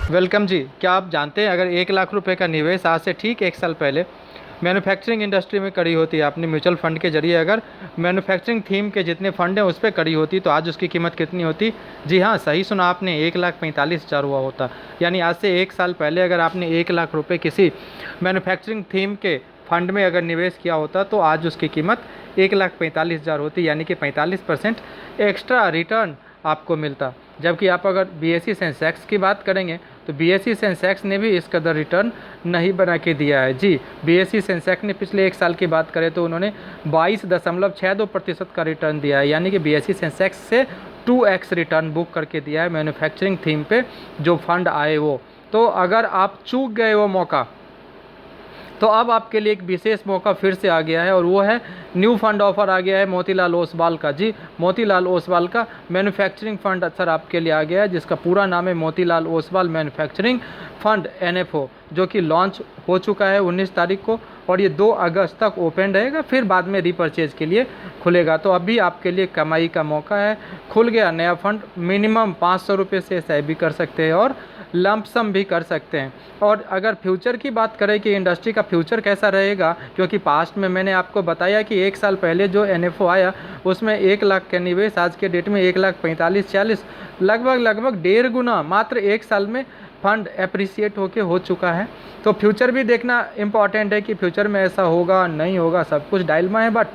Welcome जी। क्या आप जानते हैं, अगर 1 लाख रुपए का निवेश आज से ठीक 1 साल पहले मैन्युफैक्चरिंग इंडस्ट्री में करी होती, आपने म्यूचुअल फंड के जरिए अगर मैन्युफैक्चरिंग थीम के जितने फंड हैं उस पर करी होती, तो आज उसकी कीमत कितनी होती? जी हाँ, सही सुना आपने, 1,45,000 हुआ होता। यानी आज से 1 साल पहले अगर आपने 1 लाख रुपए किसी मैन्युफैक्चरिंग थीम के फंड में अगर निवेश किया होता तो आज उसकी कीमत 1,45,000 होती, यानी कि 45% एक्स्ट्रा रिटर्न आपको मिलता। जबकि आप अगर बीएसई सेंसेक्स की बात करेंगे तो बीएसई सेंसेक्स ने भी इस कदर रिटर्न नहीं बना के दिया है। जी, बीएसई सेंसेक्स ने पिछले 1 साल की बात करें तो उन्होंने 22.62% का रिटर्न दिया है, यानी कि बीएसई सेंसेक्स से 2x रिटर्न बुक करके दिया है मैन्युफैक्चरिंग थीम पे जो फंड आए वो। तो अगर आप चूक गए वो मौका, तो अब आपके लिए एक विशेष मौका फिर से आ गया है, और वो है न्यू फंड ऑफर आ गया है मोतीलाल ओसवाल का। जी, मोतीलाल ओसवाल का मैन्युफैक्चरिंग फंड सर आपके लिए आ गया है, जिसका पूरा नाम है Motilal Oswal manufacturing fund NFO, जो कि लॉन्च हो चुका है 19 तारीख को, और ये 2 अगस्त तक ओपन रहेगा, फिर बाद में रीपर्चेज के लिए खुलेगा। तो अभी आपके लिए कमाई का मौका है, खुल गया नया फंड। मिनिमम 500 रुपये से SIP कर सकते हैं और लंपसम भी कर सकते हैं। और अगर फ्यूचर की बात करें कि इंडस्ट्री का फ्यूचर कैसा रहेगा, क्योंकि पास्ट में मैंने आपको बताया कि 1 साल पहले जो NFO आया उसमें 1 लाख का निवेश, आज के डेट में 1,45,40, लगभग 1.5 गुना मात्र 1 साल में फंड एप्रिसिएट होके हो चुका है। तो फ्यूचर भी देखना इम्पॉर्टेंट है कि फ्यूचर में ऐसा होगा नहीं होगा, सब कुछ डायलमा है, but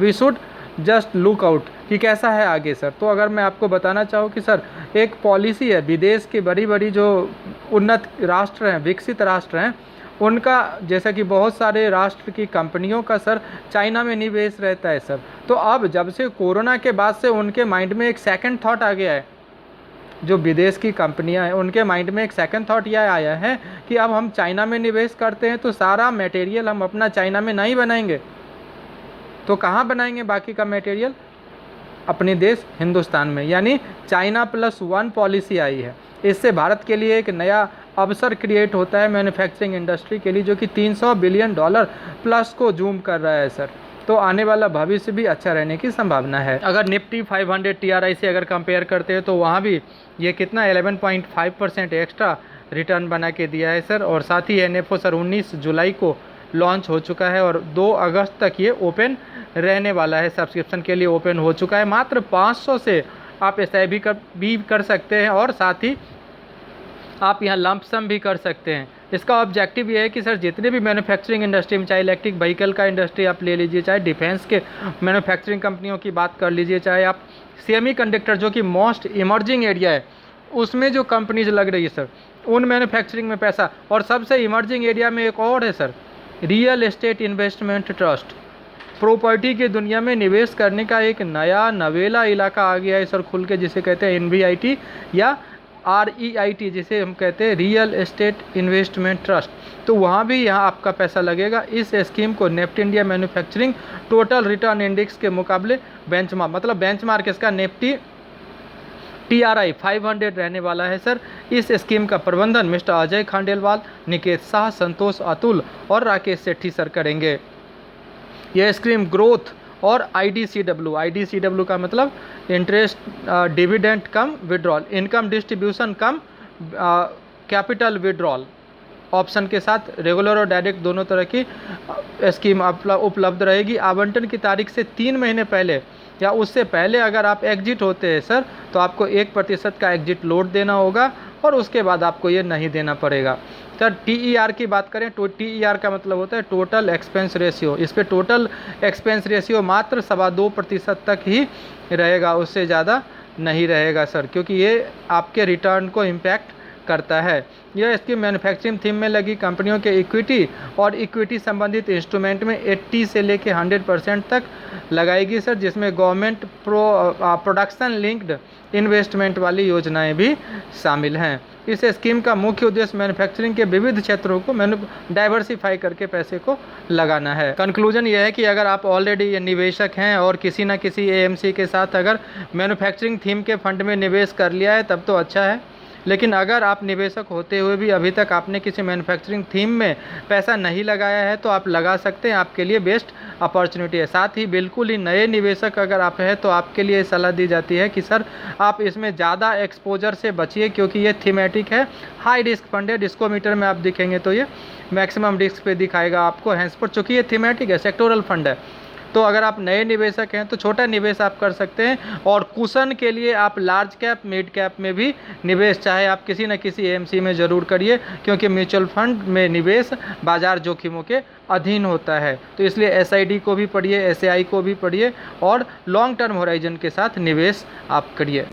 we should just look out कि कैसा है आगे सर। तो अगर मैं आपको बताना चाहूँ कि सर एक पॉलिसी है, विदेश की बड़ी बड़ी जो उन्नत राष्ट्र हैं, विकसित राष्ट्र हैं, उनका जैसा कि बहुत सारे राष्ट्र की कंपनियों का सर चाइना में निवेश रहता है सर। तो अब जब से कोरोना के बाद से उनके माइंड में एक सेकंड थॉट आ गया है, जो विदेश की कंपनियां हैं उनके माइंड में एक सेकंड थॉट यह आया है कि अब हम चाइना में निवेश करते हैं तो सारा मटेरियल हम अपना चाइना में नहीं बनाएंगे, तो कहाँ बनाएंगे बाकी का मटेरियल? अपने देश हिंदुस्तान में। यानी चाइना +1 पॉलिसी आई है। इससे भारत के लिए एक नया अवसर क्रिएट होता है मैन्युफैक्चरिंग इंडस्ट्री के लिए, जो कि $300 बिलियन प्लस को जूम कर रहा है सर। तो आने वाला भविष्य भी अच्छा रहने की संभावना है। अगर निफ्टी 500 TRI से अगर कंपेयर करते हैं तो वहाँ भी ये कितना 11.5% एक्स्ट्रा रिटर्न बना के दिया है सर। और साथ ही NFO सर 19 जुलाई को लॉन्च हो चुका है और 2 अगस्त तक ये ओपन रहने वाला है, सब्सक्रिप्शन के लिए ओपन हो चुका है। मात्र 500 से आप SIP भी कर सकते हैं और साथ ही आप यहाँ लंपसम भी कर सकते हैं। इसका ऑब्जेक्टिव ये है कि सर जितने भी मैन्युफैक्चरिंग इंडस्ट्री में, चाहे इलेक्ट्रिक व्हीकल का इंडस्ट्री आप ले लीजिए, चाहे डिफेंस के मैन्युफैक्चरिंग कंपनियों की बात कर लीजिए, चाहे आप सेमीकंडक्टर जो कि मोस्ट इमर्जिंग एरिया है उसमें जो कंपनीज लग रही है सर, उन मैन्युफैक्चरिंग में पैसा। और सबसे इमर्जिंग एरिया में एक और है sir, real estate investment trust. Property की दुनिया में निवेश करने का एक नया नवेला इलाका आ गया है सर खुल के, जिसे कहते हैं NVIT या REIT, जिसे हम कहते हैं रियल एस्टेट इन्वेस्टमेंट ट्रस्ट। तो वहाँ भी यहाँ आपका पैसा लगेगा। इस स्कीम को Nifty India manufacturing total return index के मुकाबले बेंचमार्क इसका निफ्टी TRI 500 रहने वाला है सर। इस स्कीम का प्रबंधन मिस्टर अजय खांडेलवाल, निकेत शाह, संतोष अतुल और राकेश सेठी सर करेंगे। यह स्कीम ग्रोथ और IDCW का मतलब इंटरेस्ट डिविडेंड कम विड्रॉल, इनकम डिस्ट्रीब्यूशन कम कैपिटल विड्रॉल ऑप्शन के साथ रेगुलर और डायरेक्ट दोनों तरह की स्कीम उपलब्ध रहेगी। आवंटन की तारीख से 3 महीने पहले या उससे पहले अगर आप एग्जिट होते हैं सर तो आपको 1% का एग्जिट लोड देना होगा और उसके बाद आपको ये नहीं देना पड़ेगा। सर TER की बात करें तो TER का मतलब होता है टोटल एक्सपेंस रेशियो। इस पर टोटल एक्सपेंस रेशियो मात्र 2.25% तक ही रहेगा, उससे ज़्यादा नहीं रहेगा सर, क्योंकि ये आपके रिटर्न को इम्पैक्ट करता है। यह स्कीम मैन्युफैक्चरिंग थीम में लगी कंपनियों के इक्विटी और इक्विटी संबंधित इंस्ट्रूमेंट में 80 से लेके 100% तक लगाएगी सर, जिसमें गवर्नमेंट प्रोडक्शन लिंक्ड इन्वेस्टमेंट वाली योजनाएं भी शामिल हैं। इस स्कीम का मुख्य उद्देश्य मैन्युफैक्चरिंग के विविध क्षेत्रों को डाइवर्सिफाई करके पैसे को लगाना है। कंक्लूजन यह है कि अगर आप ऑलरेडी निवेशक हैं और किसी न किसी AMC के साथ अगर मैन्युफैक्चरिंग थीम के फंड में निवेश कर लिया है तब तो अच्छा है, लेकिन अगर आप निवेशक होते हुए भी अभी तक आपने किसी मैन्युफैक्चरिंग थीम में पैसा नहीं लगाया है तो आप लगा सकते हैं, आपके लिए बेस्ट अपॉर्चुनिटी है। साथ ही बिल्कुल ही नए निवेशक अगर आप हैं तो आपके लिए सलाह दी जाती है कि सर आप इसमें ज़्यादा एक्सपोजर से बचिए, क्योंकि ये थीमेटिक है, हाई रिस्क फंड है। डिस्कोमीटर में आप दिखेंगे तो ये मैक्सिमम रिस्क पे दिखाएगा आपको, हैंसपर चूँकि ये थीमेटिक है, सेक्टोरल फंड है। तो अगर आप नए निवेशक हैं तो छोटा निवेश आप कर सकते हैं, और कुशन के लिए आप लार्ज कैप मिड कैप में भी निवेश चाहे आप किसी न किसी एएमसी में ज़रूर करिए, क्योंकि म्यूचुअल फंड में निवेश बाजार जोखिमों के अधीन होता है। तो इसलिए एसआईडी को भी पढ़िए, एसआई को भी पढ़िए, और लॉन्ग टर्म होराइजन के साथ निवेश आप करिए।